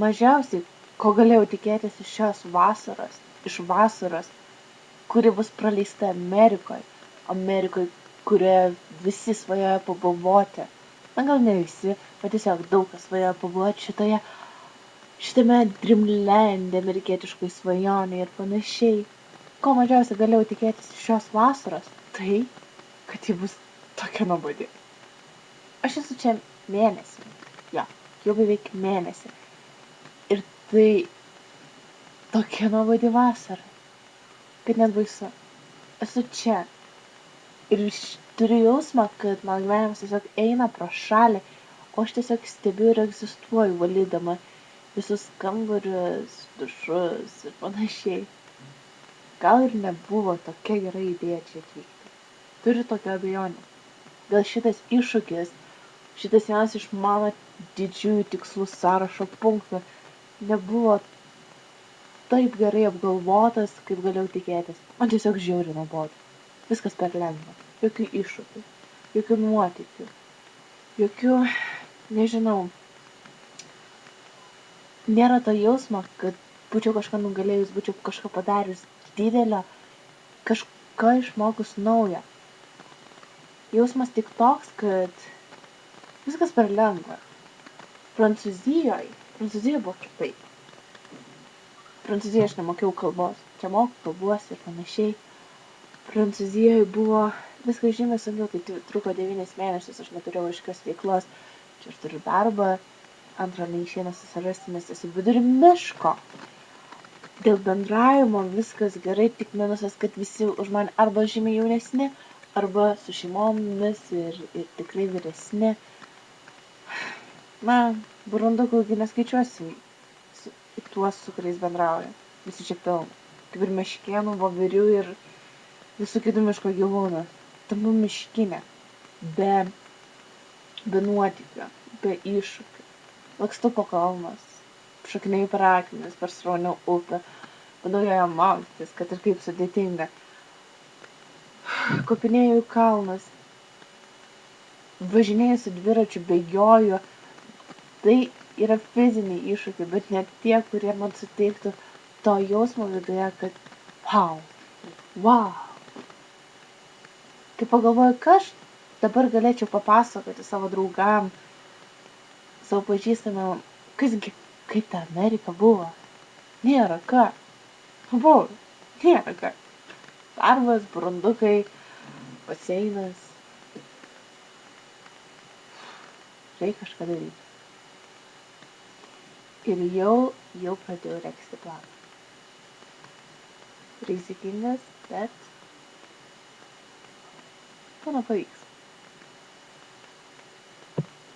mažiausiai, ko galėjau tikėtis iš vasaros, kuri bus praleista Amerikoje, kurioje visi svajoja pabuvoti. Na gal ne visi, bet tiesiog daug kas svajoja pabuvoti šitame Dreamland, amerikietiškai svajonė ir panašiai. Ko mažiausiai galėjau tikėtis iš šios vasaros, tai, kad ji bus tokia nuobodi. Aš esu čia mėnesį, jau beveik mėnesį. Ir tai tokia nuobodi vasara, kad net baisu. Esu čia ir turiu jausmą, kad mano gyvenimas tiesiog eina pro šalį, o aš tiesiog stebiu ir egzistuoju, valydama visus kambarius, dušus ir panašiai. Gal ir nebuvo tokia gera idėja čia atvykti. Turiu tokią abejonę. Gal šitas iššūkis, šitas vienas iš mano didžiųjų tikslų sąrašo punktų nebuvo taip gerai apgalvotas, kaip galėjau tikėtis. Man tiesiog žiauriai nuobodu. Viskas per lengva. Jokių iššūkių, jokių nuotykių, jokių, nežinau, nėra to jausmo, kad būčiau kažką nugalėjus, būčiau kažką padarius didelio, kažką išmokus naujo. Jausmas tik toks, kad viskas per lengva. Prancūzijoje buvo kitaip. Prancūzijoje aš nemokėjau kalbos, čia moku kalbos ir panašiai. Prancūzijoje buvo viskas žymiai sunkiau, tai truko 9 mėnesius, aš neturėjau aiškios veiklos, čia aš turiu darbą, antrą neišeina susirasti, nes esu vidury miško. Dėl bendravimo viskas gerai, tik minusas, kad visi už mane arba žymiai jaunesni, arba su šeimomis ir tikrai vyresni. Na, burundukų neskaičiuosi tuos, su kuriais bendrauja. Visi čia pilna. Kaip ir meškėnų, voverių ir visų kitų miško gyvūnų. Tampu miškinė. Be nuotykio, be iššūkių. Lakstu po kalnas, šokinėju per akmenis, per sraunią upę, bandau joje maudytis, kad ir kaip sudėtinga. Kopinėju į kalnus, važinėju su dviračiu, bėgioju. Tai yra fiziniai iššūkiai, bet net tie, kurie man suteiktų to jausmo viduje, kad wow. Kai pagalvoju, ką aš dabar galėčiau papasakoti savo draugam, savo pažįstamam, kaip ta Amerika buvo. Nėra ką. Nėra ką. Darbas, burundukai, baseinas. Reikia kažką daryti. Ir jau pradėjau regzti planą. Rizikingas, bet manau pavyks.